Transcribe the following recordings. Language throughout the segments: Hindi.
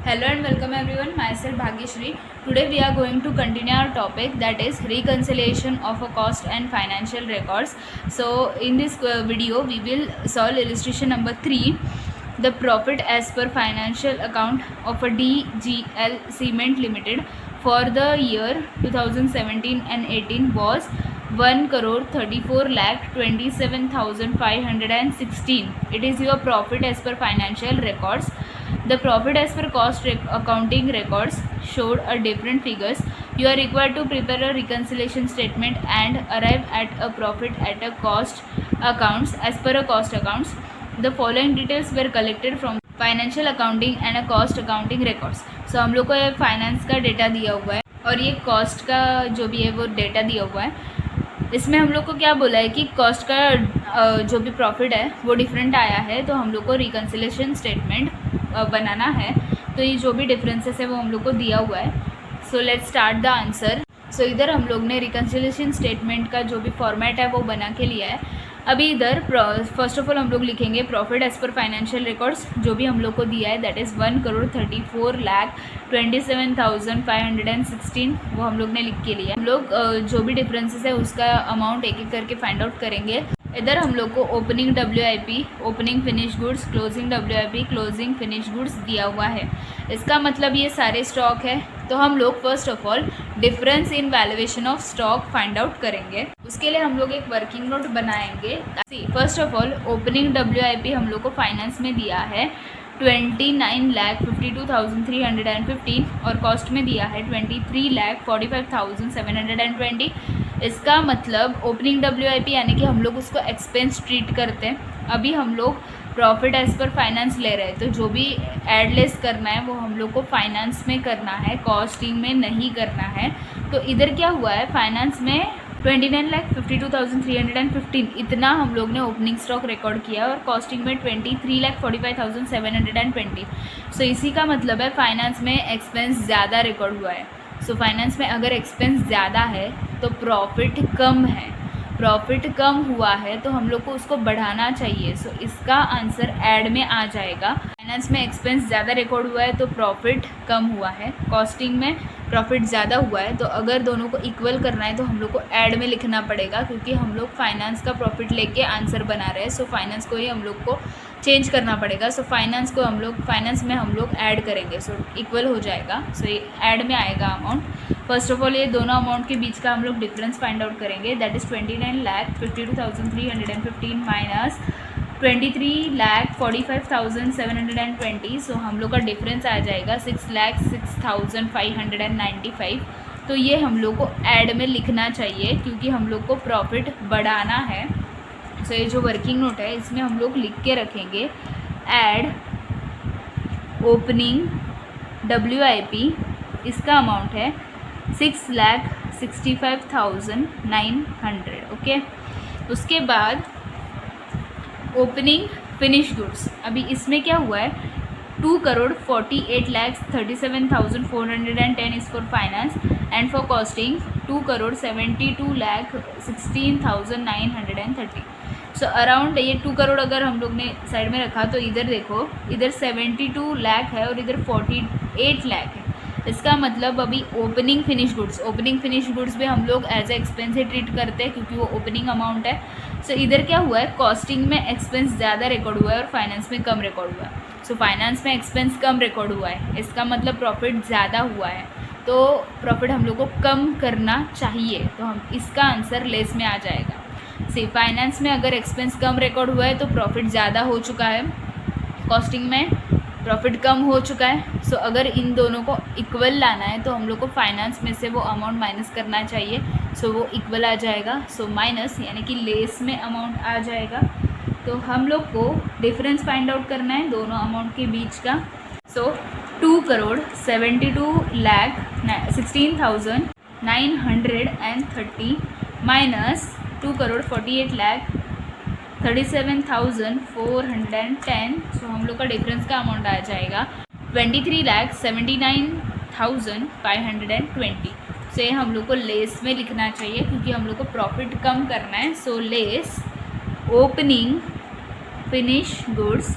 Hello and welcome everyone. Myself Bhagyashree. Today we are going to continue our topic, that is reconciliation of a cost and financial records. So in this video we will solve illustration number 3. The profit as per financial account of a DGL Cement Limited for the year 2017 and 18 was 1,34,27,516. It is your profit as per financial records. The profit as per cost accounting records showed a different figures. You are required to prepare a reconciliation statement and arrive at a profit at a cost accounts as per a cost accounts. The following details were collected from financial accounting and a cost accounting records. So हम लोग को ये फाइनेंस का डेटा दिया हुआ है और ये कॉस्ट का जो भी है वो डेटा दिया हुआ है. इसमें हम लोग को क्या बोला है कि कॉस्ट का जो भी प्रॉफिट है वो डिफरेंट आया है, तो हम लोग को रिकन्सिलेशन स्टेटमेंट बनाना है. तो ये जो भी डिफरेंसेस है वो हम लोग को दिया हुआ है. So let's start the answer. So इधर हम लोग ने रिकन्सिलेशन स्टेटमेंट का जो भी फॉर्मेट है वो बना के लिया है. अभी इधर फर्स्ट ऑफ ऑल हम लोग लिखेंगे profit as per financial records जो भी हम लोग को दिया है, दैट इज़ 1,34,27,516. वो हम लोग ने लिख के लिया है. हम लोग जो भी डिफरेंसेस है उसका अमाउंट एक एक करके फाइंड आउट करेंगे. इधर हम लोग को opening WIP, opening finish goods, closing WIP, closing finish goods दिया हुआ है. इसका मतलब ये सारे स्टॉक है. तो हम लोग first of all difference in valuation of stock find out करेंगे. उसके लिए हम लोग एक वर्किंग नोट बनाएंगे. First of all opening WIP हम लोग को फाइनेंस में दिया है 29,52,315 और कॉस्ट में दिया है 23,45,720. इसका मतलब ओपनिंग WIP यानी कि हम लोग उसको एक्सपेंस ट्रीट करते हैं. अभी हम लोग प्रॉफिट एज पर फाइनेंस ले रहे हैं, तो जो भी एड लेस करना है वो हम लोग को फाइनेंस में करना है, कॉस्टिंग में नहीं करना है. तो इधर क्या हुआ है, फाइनेंस में 29,52,315 इतना हम लोग ने ओपनिंग स्टॉक रिकॉर्ड किया और कॉस्टिंग में 23,45,720. सो इसी का मतलब है फाइनेंस में एक्सपेंस ज़्यादा रिकॉर्ड हुआ है. सो फाइनेंस में अगर एक्सपेंस ज़्यादा है तो प्रॉफिट कम है. प्रॉफिट कम हुआ है तो हम लोग को उसको बढ़ाना चाहिए. सो इसका आंसर ऐड में आ जाएगा. फाइनेंस में एक्सपेंस ज़्यादा रिकॉर्ड हुआ है तो प्रॉफिट कम हुआ है. कॉस्टिंग में प्रॉफिट ज़्यादा हुआ है. तो अगर दोनों को इक्वल करना है तो हम लोग को ऐड में लिखना पड़ेगा, क्योंकि हम लोग फाइनेंस का प्रॉफिट लेके आंसर बना रहे हैं. सो फाइनेंस को ही हम लोग को चेंज करना पड़ेगा. सो फाइनेंस में हम लोग ऐड करेंगे. सो इक्वल हो जाएगा. सो ये ऐड में आएगा अमाउंट. फर्स्ट ऑफ ऑल ये दोनों अमाउंट के बीच का हम लोग डिफरेंस फाइंड आउट करेंगे. That is 29,52,315 minus 23,45,720. सो हम लोग का डिफरेंस आ जाएगा 6,06,595. तो ये हम लोग को ऐड में लिखना चाहिए क्योंकि हम लोग को प्रॉफिट बढ़ाना है. सो ये जो वर्किंग नोट है इसमें हम लोग लिख के रखेंगे ऐड ओपनिंग WIP. इसका अमाउंट है 6,65,900. ओके. उसके बाद ओपनिंग फिनिश गुड्स. अभी इसमें क्या हुआ है, 2,48,37,410 is for finance and for costing 2,72,16,930. So around ये 2 करोड़ अगर हम लोग ने साइड में रखा तो इधर देखो, इधर 72 लाख है और इधर 48 लाख है. इसका मतलब अभी ओपनिंग फिनिश गुड्स भी हम लोग एज ए एक्सपेंस ही ट्रीट करते हैं क्योंकि वो ओपनिंग अमाउंट है. सो इधर क्या हुआ है, कॉस्टिंग में एक्सपेंस ज़्यादा रिकॉर्ड हुआ है और फाइनेंस में कम रिकॉर्ड हुआ है. सो फाइनेंस में एक्सपेंस कम रिकॉर्ड हुआ है, इसका मतलब प्रॉफिट ज़्यादा हुआ है. तो प्रॉफिट हम लोग को कम करना चाहिए, तो हम इसका आंसर लेस में आ जाएगा. फाइनेंस में अगर एक्सपेंस कम रिकॉर्ड हुआ है तो प्रॉफिट ज़्यादा हो चुका है, कॉस्टिंग में प्रॉफिट कम हो चुका है. सो अगर इन दोनों को इक्वल लाना है तो हम लोग को फाइनेंस में से वो अमाउंट माइनस करना चाहिए. सो वो इक्वल आ जाएगा. सो माइनस यानी कि लेस में अमाउंट आ जाएगा. तो हम लोग को डिफरेंस फाइंड आउट करना है दोनों अमाउंट के बीच का. सो 2,72,16,930 माइनस 2,48,37,410. सो हम लोग का डिफरेंस का अमाउंट आ जाएगा 23,79,520. सो ये हम लोग को लेस में लिखना चाहिए क्योंकि हम लोग को प्रॉफिट कम करना है. So less opening finish goods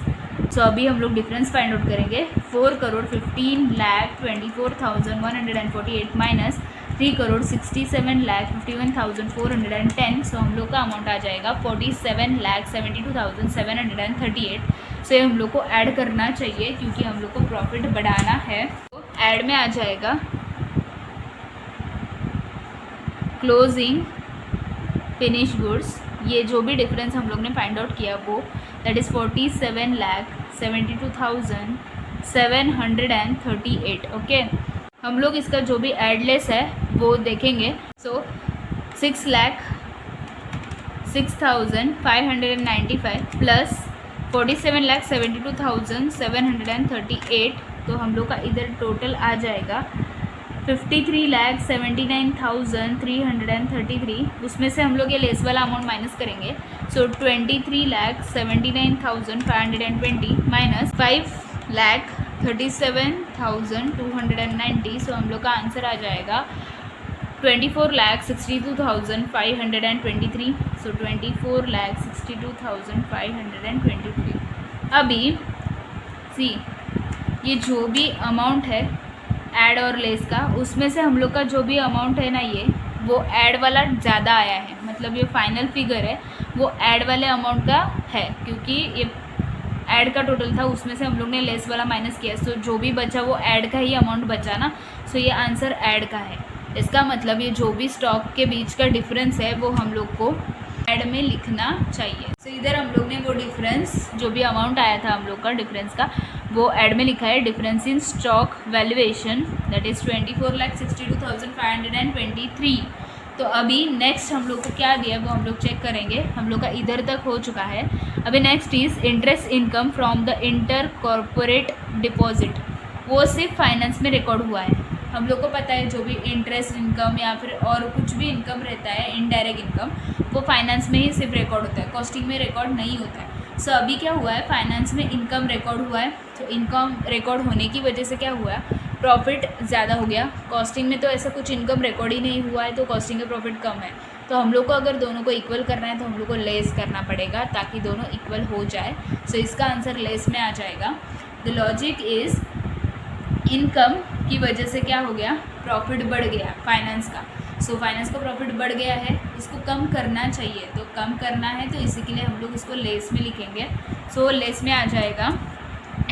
so अभी हम लोग डिफरेंस फाइंड आउट करेंगे। 4,15,24,148 माइनस 3,67,51,410। सो हम लोग का अमाउंट आ जाएगा 47,72,738। सो ये हम लोग को ऐड करना चाहिए क्योंकि हम लोग को प्रॉफिट बढ़ाना है। तो ऐड में आ जाएगा क्लोजिंग फिनिश गुड्स, ये जो भी डिफरेंस हम लोग ने फाइंड आउट किया वो दैट इज़ 47,72,738। ओके, हम लोग इसका जो भी एडलेस है वो देखेंगे। सो 6,06,595 प्लस 47,72,738। तो हम लोग का इधर टोटल आ जाएगा 53,79,333। उसमें से हम लोग ये लेस वाला अमाउंट माइनस करेंगे। सो 23,79,520 माइनस 5,37,290। सो हम लोग का आंसर आ जाएगा 24,62,523। सो 24,62,523। अभी सी ये जो भी अमाउंट है ऐड और लेस का, उसमें से हम लोग का जो भी अमाउंट है ना ये वो ऐड वाला ज़्यादा आया है। मतलब ये फाइनल फिगर है वो ऐड वाले अमाउंट का है क्योंकि ये ऐड का टोटल था, उसमें से हम लोग ने लेस वाला माइनस किया। सो जो भी बचा वो ऐड का ही अमाउंट बचा ना। सो ये आंसर ऐड का है। इसका मतलब ये जो भी स्टॉक के बीच का डिफरेंस है वो हम लोग को ऐड में लिखना चाहिए। सो इधर हम लोग ने वो डिफरेंस जो भी अमाउंट आया था हम लोग का डिफरेंस का वो ऐड में लिखा है। Difference in stock valuation that is 24,62,523। तो अभी नेक्स्ट हम लोग को क्या दिया है वो हम लोग चेक करेंगे। हम लोग का इधर तक हो चुका है। अभी next is interest income from the inter corporate deposit. वो सिर्फ फाइनेंस में रिकॉर्ड हुआ है। हम लोग को पता है जो भी इंटरेस्ट इनकम या फिर और कुछ भी इनकम रहता है इनडायरेक्ट इनकम वो फाइनेंस में ही सिर्फ रिकॉर्ड होता है, कॉस्टिंग में रिकॉर्ड नहीं होता है। सो अभी क्या हुआ है, फाइनेंस में इनकम रिकॉर्ड हुआ है। तो इनकम रिकॉर्ड होने की वजह से क्या हुआ है, प्रॉफिट ज़्यादा हो गया। कॉस्टिंग में तो ऐसा कुछ इनकम रिकॉर्ड ही नहीं हुआ है तो कॉस्टिंग का प्रॉफिट कम है। तो हम लोग को अगर दोनों को इक्वल करना है तो हम लोग को लेस करना पड़ेगा ताकि दोनों इक्वल हो जाए। सो इसका आंसर लेस में आ जाएगा। द लॉजिक इज़ इनकम की वजह से क्या हो गया, प्रॉफिट बढ़ गया फाइनेंस का। सो फाइनेंस का प्रॉफिट बढ़ गया है, इसको कम करना चाहिए। तो कम करना है तो इसी के लिए हम लोग इसको लेस में लिखेंगे। सो लेस में आ जाएगा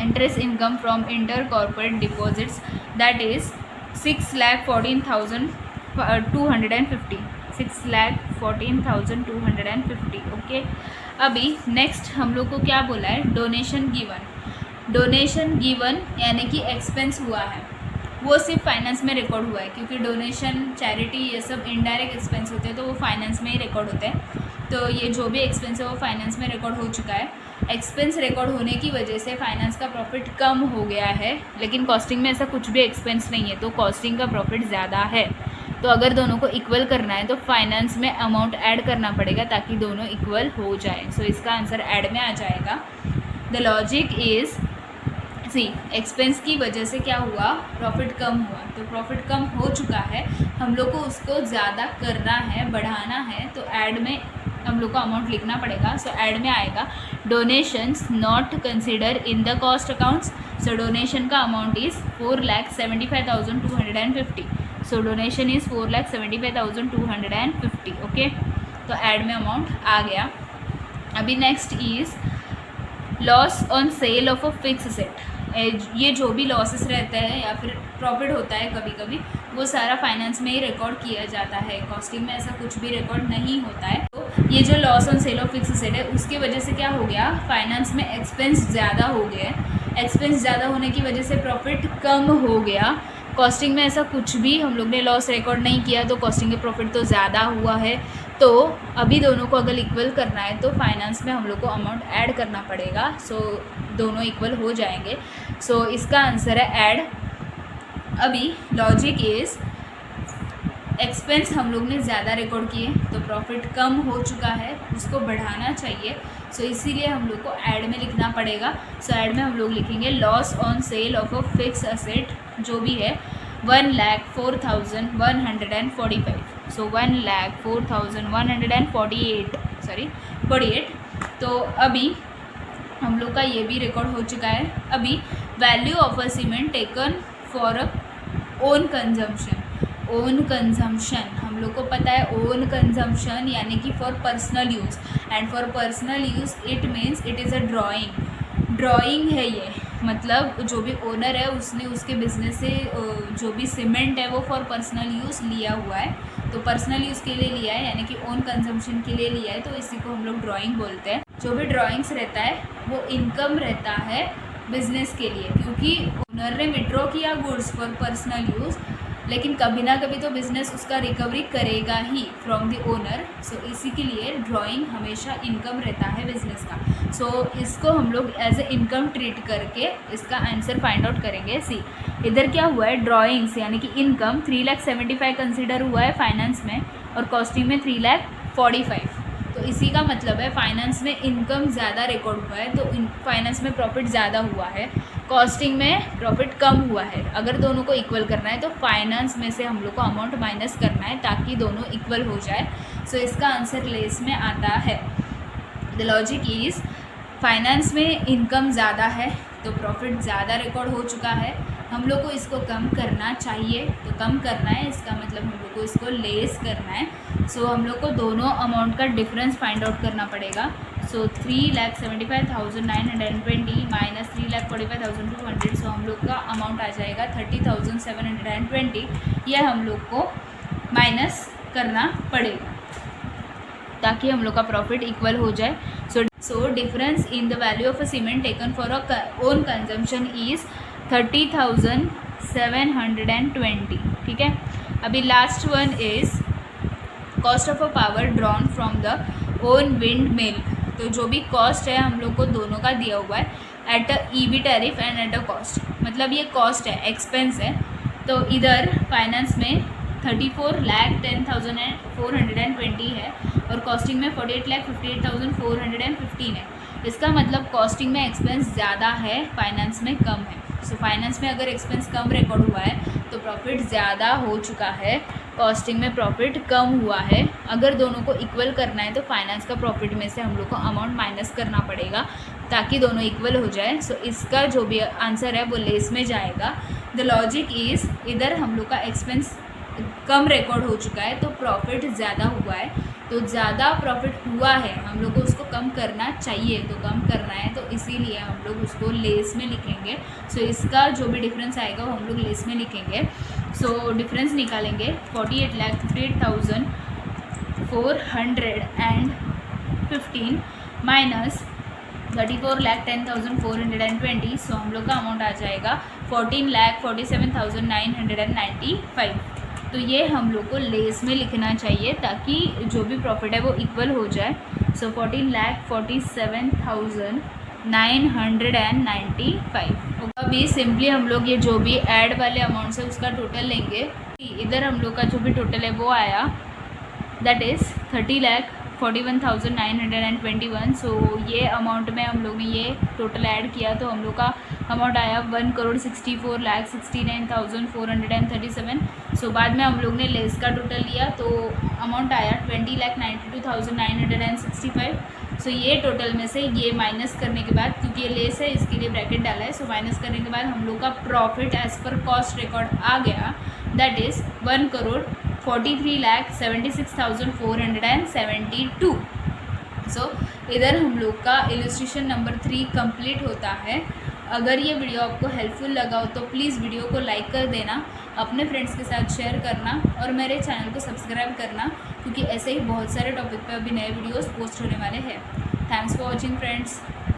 interest income from inter corporate deposits that is 6,14,250 6,14,250। Okay, अभी नेक्स्ट हम लोग को क्या बोला है, डोनेशन गिवन। डोनेशन गिवन यानी कि एक्सपेंस हुआ है वो सिर्फ फाइनेंस में रिकॉर्ड हुआ है क्योंकि डोनेशन चैरिटी ये सब इनडायरेक्ट एक्सपेंस होते हैं तो वो फाइनेंस में ही रिकॉर्ड होते हैं। तो ये जो भी एक्सपेंस है वो फाइनेंस में रिकॉर्ड हो चुका है। एक्सपेंस रिकॉर्ड होने की वजह से फाइनेंस का प्रॉफिट कम हो गया है, लेकिन कॉस्टिंग में ऐसा कुछ भी एक्सपेंस नहीं है तो कॉस्टिंग का प्रॉफिट ज़्यादा है। तो अगर दोनों को इक्वल करना है तो फाइनेंस में अमाउंट ऐड करना पड़ेगा ताकि दोनों इक्वल हो जाए। सो इसका आंसर ऐड में आ जाएगा। The logic is see expense की वजह से क्या हुआ, प्रॉफिट कम हुआ। तो प्रॉफिट कम हो चुका है, हम लोग को उसको ज़्यादा करना है, बढ़ाना है। तो ऐड में हम लोग को अमाउंट लिखना पड़ेगा। सो ऐड में आएगा donations not consider in the cost accounts. So donation का amount is 4,75,250। So donation is 4,75,250। Okay, तो ऐड में अमाउंट आ गया। अभी next is loss on sale of a fix asset. ये जो भी लॉसेस रहते हैं या फिर प्रॉफिट होता है कभी कभी वो सारा फाइनेंस में ही रिकॉर्ड किया जाता है, कॉस्टिंग में ऐसा कुछ भी रिकॉर्ड नहीं होता है। तो ये जो loss on sale of fix asset है उसकी वजह से क्या हो गया, फाइनेंस में एक्सपेंस ज़्यादा हो गया। एक्सपेंस ज़्यादा होने की वजह से प्रॉफिट कम हो गया। कॉस्टिंग में ऐसा कुछ भी हम लोग ने लॉस रिकॉर्ड नहीं किया तो कॉस्टिंग के प्रॉफिट तो ज़्यादा हुआ है। तो अभी दोनों को अगर इक्वल करना है तो फाइनेंस में हम लोग को अमाउंट ऐड करना पड़ेगा। सो दोनों इक्वल हो जाएंगे। सो इसका आंसर है ऐड। अभी लॉजिक इज़ एक्सपेंस हम लोग ने ज़्यादा रिकॉर्ड किए तो प्रॉफिट कम हो चुका है, उसको बढ़ाना चाहिए। सो इसीलिए हम लोग को ऐड में लिखना पड़ेगा। सो ऐड में हम लोग लिखेंगे loss on sale of a fix asset जो भी है 1,04,145। सो 1,04,148 48। तो अभी हम लोग का ये भी रिकॉर्ड हो चुका है। अभी value of a cement taken for own consumption. Own consumption हम लोग को पता है, ओन कंजम्पशन यानी कि for personal use, and for personal use it means it is a drawing है ये, मतलब जो भी ओनर है उसने उसके बिजनेस से जो भी सीमेंट है वो फॉर पर्सनल यूज़ लिया हुआ है, तो पर्सनल यूज़ के लिए लिया है यानी कि ओन कंजम्पशन के लिए लिया है, तो इसी को हम लोग ड्राइंग बोलते हैं। जो भी ड्राइंग्स रहता है वो इनकम रहता है बिजनेस के लिए, क्योंकि ओनर ने विड्रॉ किया गुड्स फॉर पर्सनल यूज़, लेकिन कभी ना कभी तो बिज़नेस उसका रिकवरी करेगा ही फ्रॉम द ओनर। सो इसी के लिए ड्राइंग हमेशा इनकम रहता है बिज़नेस का। सो इसको हम लोग एज ए इनकम ट्रीट करके इसका आंसर फाइंड आउट करेंगे। सी इधर क्या हुआ है, ड्राइंग्स यानी कि इनकम 3,75,000 कंसिडर हुआ है फाइनेंस में, और कॉस्टिंग में 3,45,000। तो इसी का मतलब है फाइनेंस में इनकम ज़्यादा रिकॉर्ड हुआ है, तो फाइनेंस में प्रॉफिट ज़्यादा हुआ है, कॉस्टिंग में प्रॉफिट कम हुआ है। अगर दोनों को इक्वल करना है तो फाइनेंस में से हम लोग को अमाउंट माइनस करना है ताकि दोनों इक्वल हो जाए। सो इसका आंसर लेस में आता है। द लॉजिक इज़ फाइनेंस में इनकम ज़्यादा है तो प्रॉफिट ज़्यादा रिकॉर्ड हो चुका है, हम लोग को इसको कम करना चाहिए, तो कम करना है, इसका मतलब हम लोग को इसको लेस करना है। सो हम लोग को दोनों अमाउंट का डिफरेंस फाइंड आउट करना पड़ेगा। सो 3,75,920 माइनस 3,45,200, सो हम लोग का अमाउंट आ जाएगा 30,720। यह हम लोग को माइनस करना पड़ेगा ताकि हम लोग का प्रॉफिट इक्वल हो जाए। So difference in the value of a cement taken for a own consumption is 30,720। ठीक है, अभी last one is cost of a power drawn from the own wind mill. तो जो भी कॉस्ट है हम लोग को दोनों का दिया हुआ है at a EB tariff and at a cost, मतलब ये कॉस्ट है, एक्सपेंस है। तो इधर फाइनेंस में 34,10,420 है और कॉस्टिंग में 48,58,415 है। इसका मतलब कॉस्टिंग में एक्सपेंस ज़्यादा है, फाइनेंस में कम है। सो फाइनेंस में अगर एक्सपेंस कम रिकॉर्ड हुआ है तो प्रॉफिट ज़्यादा हो चुका है, कॉस्टिंग में प्रॉफिट कम हुआ है। अगर दोनों को इक्वल करना है तो फाइनेंस का प्रॉफिट में से हम लोग को अमाउंट माइनस करना पड़ेगा ताकि दोनों इक्वल हो जाए। सो इसका जो भी आंसर है वो लेस में जाएगा। द लॉजिक इज़ इधर हम लोग का एक्सपेंस कम रिकॉर्ड हो चुका है तो प्रॉफिट ज़्यादा हुआ है, तो ज़्यादा प्रॉफिट हुआ है, हम लोग को उसको कम करना चाहिए, तो कम करना है, तो इसीलिए हम लोग उसको लेस में लिखेंगे। सो इसका जो भी डिफरेंस आएगा वो हम लोग लेस में लिखेंगे। सो डिफरेंस निकालेंगे 48,58,415 माइनस 34,10,420। सो हम लोग का अमाउंट आ जाएगा 14,47,995। तो ये हम लोग को लेस में लिखना चाहिए ताकि जो भी प्रॉफिट है वो इक्वल हो जाए। सो 14,47,995। अभी सिंपली हम लोग ये जो भी ऐड वाले अमाउंट्स है उसका टोटल लेंगे। इधर हम लोग का जो भी टोटल है वो आया दैट इज़ 30,41,921। सो ये अमाउंट में हम लोग ने ये टोटल ऐड किया तो हम लोग का अमाउंट आया 1,64,69,437। सो बाद में हम लोग ने लेस का टोटल लिया तो अमाउंट आया 20,92,965। सो ये टोटल में से ये माइनस करने के बाद, क्योंकि ये लेस है इसके लिए ब्रैकेट डाला है, सो माइनस करने के बाद हम लोग का प्रॉफिट एज पर कॉस्ट रिकॉर्ड आ गया दैट इज़ 1,43,76,472। सो इधर हम लोग का इलस्ट्रेशन नंबर 3 कंप्लीट होता है। अगर ये वीडियो आपको हेल्पफुल लगा हो तो प्लीज़ वीडियो को लाइक कर देना, अपने फ्रेंड्स के साथ शेयर करना और मेरे चैनल को सब्सक्राइब करना, क्योंकि ऐसे ही बहुत सारे टॉपिक पे अभी नए वीडियोस पोस्ट होने वाले हैं। Thanks for watching friends.